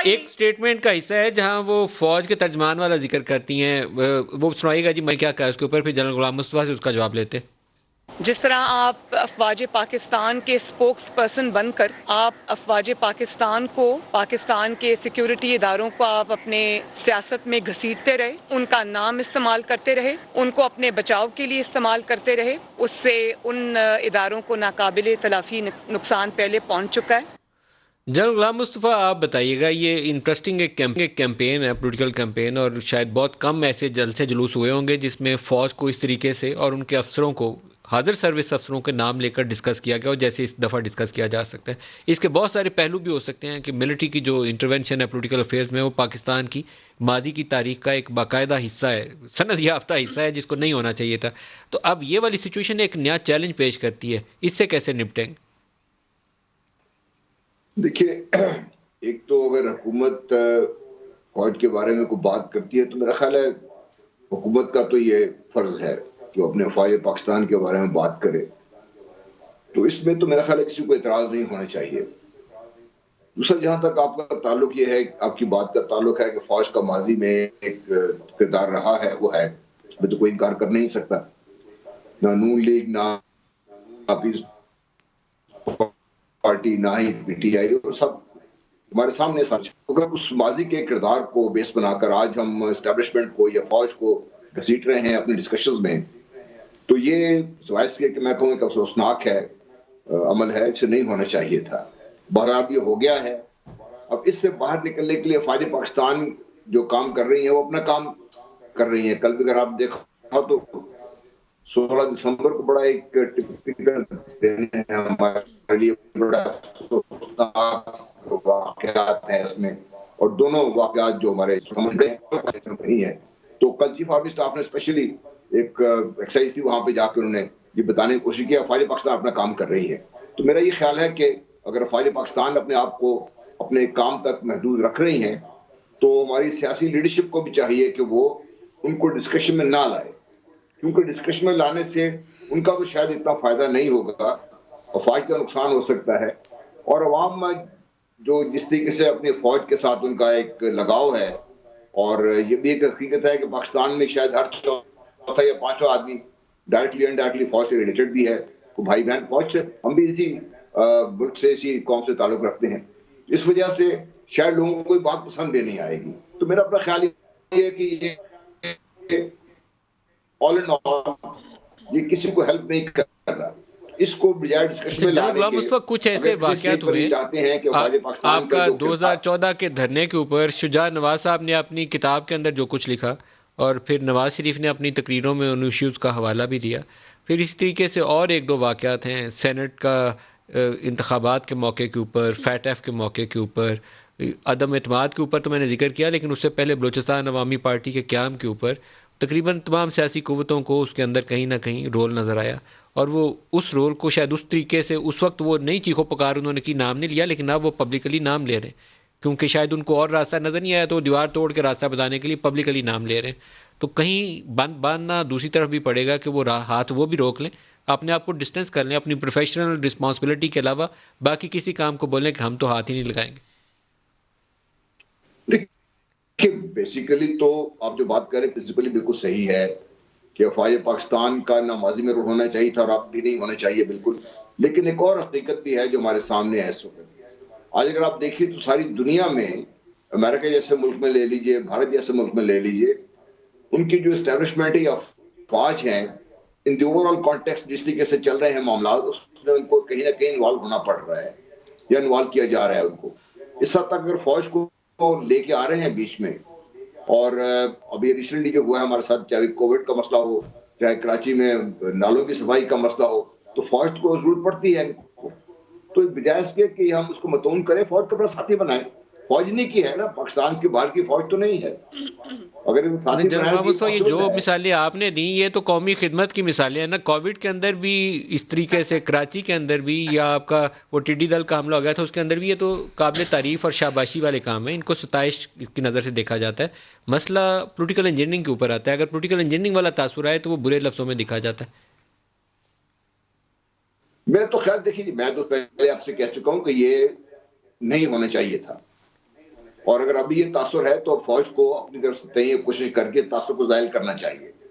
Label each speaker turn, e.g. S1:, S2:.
S1: एक स्टेटमेंट का हिस्सा है जहां वो फौज के तर्जमान वाला जिक्र करती हैं, वो सुनाइएगा जी, मैं क्या कहा उसके ऊपर, फिर जनरल गुलाम मुस्तफा से उसका जवाब लेते।
S2: जिस तरह आप अफवाज पाकिस्तान के स्पोक्स पर्सन बनकर आप अफवाज पाकिस्तान को, पाकिस्तान के सिक्योरिटी इदारों को आप अपने सियासत में घसीटते रहे, उनका नाम इस्तेमाल करते रहे, उनको अपने बचाव के लिए इस्तेमाल करते रहे, उससे उन इदारों को नाकाबिल तलाफी नुकसान पहले पहुंच चुका है।
S1: जनरल गुलाम मुस्तफ़ा, आप बताइएगा, ये इंटरेस्टिंग एक कैंपेन है, पॉलिटिकल कैंपेन, और शायद बहुत कम ऐसे जलसे जुलूस हुए होंगे जिसमें फ़ौज को इस तरीके से और उनके अफसरों को, हाजिर सर्विस अफसरों के नाम लेकर डिस्कस किया गया, और जैसे इस दफ़ा डिस्कस किया जा सकता है। इसके बहुत सारे पहलू भी हो सकते हैं कि मिलिट्री की जो इंटरवेंशन है पॉलिटिकल अफेयर्स में, वो पाकिस्तान की माजी की तारीख का एक बाकायदा हिस्सा है, सनद याफ्ता हिस्सा है, जिसको नहीं होना चाहिए था। तो अब ये वाली सिचुएशन एक नया चैलेंज पेश करती है, इससे कैसे निपटेंगे?
S3: देखिए, एक तो अगर हुकूमत फौज के बारे में कोई बात करती है तो मेरा ख्याल है हुकूमत का तो ये फर्ज है कि वो अपने फौज पाकिस्तान के बारे में बात करे। तो इसमें तो मेरा ख्याल है किसी को एतराज नहीं होना चाहिए। दूसरा, जहां तक आपका ताल्लुक ये है, आपकी बात का ताल्लुक है कि फौज का माजी में एक किरदार रहा है, वो है, उसमें तो कोई इनकार कर नहीं सकता। ना नून लीग, ना पीस पार्टी, ना ही पीटीआई, और सब हमारे सामने सच। अगर उस माजी के किरदार को बेस बनाकर आज हम एस्टेब्लिशमेंट को या फौज को घसीट रहे हैं अपने डिस्कशंस में, तो ये सवाल इसके कि मैं कहूँ कि अफसोसनाक है, अमल है, इसे नहीं होना चाहिए था। बहरहाल ये हो गया है। अब इससे बाहर निकलने के लिए फौज पाकिस्तान जो काम कर रही है वो अपना काम कर रही है। कल भी अगर आप देखो तो 16 दिसंबर को बड़ा एक टिपिकल दिन है हमारे लिए, बड़ा वाकयात हैं इसमें, और दोनों वाकयात जो हमारे समझते हैं नहीं है। तो कल चीफ आर्मी स्टाफ ने स्पेशली एक एक्सरसाइज थी, वहां पे जाकर उन्होंने ये बताने की कोशिश की फौज पाकिस्तान अपना काम कर रही है। तो मेरा ये ख्याल है कि अगर फौज पाकिस्तान अपने आप को अपने काम तक महदूद रख रही है तो हमारी सियासी लीडरशिप को भी चाहिए कि वो उनको डिस्कशन में ना लाए, क्योंकि डिस्कशन में लाने से उनका तो शायद इतना फायदा नहीं होगा और फौज का नुकसान हो सकता है। और अवाम जो जिस तरीके से अपनी फौज के साथ उनका एक लगाव है, और ये भी एक हकीकत है कि पाकिस्तान में शायद हर चौथा या पांचवा आदमी डायरेक्टली इनडायरेक्टली फौज से रिलेटेड भी है, तो भाई बहन फौज से, हम भी इसी मुल्क से, इसी कौम से ताल्लुक रखते हैं। इस वजह से शायद लोगों को कोई बात पसंद भी नहीं आएगी। तो मेरा अपना ख्याल ये है कि ये ऑल इन ऑल ये किसी को हेल्प नहीं कर रहा। इसको बजाय डिस्कशन में लाने
S1: गुलाम
S3: के
S1: मुस्तफा, कुछ ऐसे वाकयात हुए,
S3: चाहते हैं कि पाकिस्तान का
S1: आपका
S3: जो
S1: 2014 के धरने के ऊपर शुजा नवाज साहब ने अपनी किताब के अंदर जो कुछ लिखा, और फिर नवाज शरीफ ने अपनी तकरीरों में उन इश्यूज़ का हवाला भी दिया। फिर इस तरीके से और एक दो वाकयात हैं, सेनेट का इंतखाबात के मौके के ऊपर, फैटफ के मौके के ऊपर, अदम एतमाद के ऊपर तो मैंने जिक्र किया, लेकिन उससे पहले बलूचिस्तान अवामी पार्टी के क़याम के ऊपर तकरीबन तमाम सियासी क़ुव्वतों को उसके अंदर कहीं ना कहीं रोल नज़र आया। और वो उस रोल को शायद उस तरीके से उस वक्त वो नहीं चीखो पुकार उन्होंने की, नाम नहीं लिया, लेकिन अब वो पब्लिकली नाम ले रहे हैं, क्योंकि शायद उनको और रास्ता नज़र नहीं आया तो दीवार तोड़ के रास्ता बताने के लिए पब्लिकली नाम ले रहे हैं। तो कहीं बांधना दूसरी तरफ भी पड़ेगा कि वो हाथ वो भी रोक लें, अपने आप को डिस्टेंस कर लें, अपनी प्रोफेशनल रिस्पॉन्सिबिलिटी के अलावा बाकी किसी काम को बोलें कि हम तो हाथ ही नहीं लगाएंगे।
S3: देखिए, बेसिकली तो आप जो बात करें प्रिंसिपली बिल्कुल सही है कि फौज पाकिस्तान का ना माजी में रोल होना चाहिए था और अब भी नहीं होना चाहिए, बिल्कुल। लेकिन एक और हकीकत भी है जो हमारे सामने है इस वक्त। आज अगर आप देखिए तो सारी दुनिया में, अमेरिका जैसे मुल्क में ले लीजिए, भारत जैसे मुल्क में ले लीजिए, उनकी जो एस्टेब्लिशमेंट है या फौज है, इन द ओवरऑल कॉन्टेक्स्ट जिस तरीके से चल रहे हैं मामला, उसमें उनको कहीं ना कहीं इन्वॉल्व होना पड़ रहा है या इन्वॉल्व किया जा रहा है उनको। इस हद तक अगर फौज को लेके आ रहे हैं बीच में, और अभी रिसेंटली जो हुआ है हमारे साथ, चाहे कोविड का मसला हो, चाहे कराची में नालों की सफाई का मसला हो, तो फौज को जरूरत पड़ती है। तो बजाय इसके कि हम उसको मतून करें, फौज का अपना साथी बनाए। फौज नहीं की है ना, पाकिस्तान की बाहर की फौज तो नहीं है। अगर साथी
S1: ये जो मिसालें आपने दी, ये तो कौमी खिदमत की मिसालें हैं ना। कोविड के अंदर भी इस तरीके से, कराची के अंदर भी, या आपका वो टिड्डी दल का हमला हो गया था उसके अंदर भी, ये तो काबिल तारीफ और शाबाशी वाले काम है, इनको सताइश की नज़र से देखा जाता है। मसला पोलिटिकल इंजीनियरिंग के ऊपर आता है, अगर पोलिटिकल इंजीनियरिंग वाला तासुर आए तो वो बुरे लफ्ज़ों में दिखा जाता है।
S3: मैं तो खैर, देखिए, मैं तो पहले आपसे कह चुका हूं कि ये नहीं होना चाहिए था, और अभी ये तासुर है तो फौज को अपनी तरफ से तय कोशिश करके तासुर को ज़ाहिर करना चाहिए।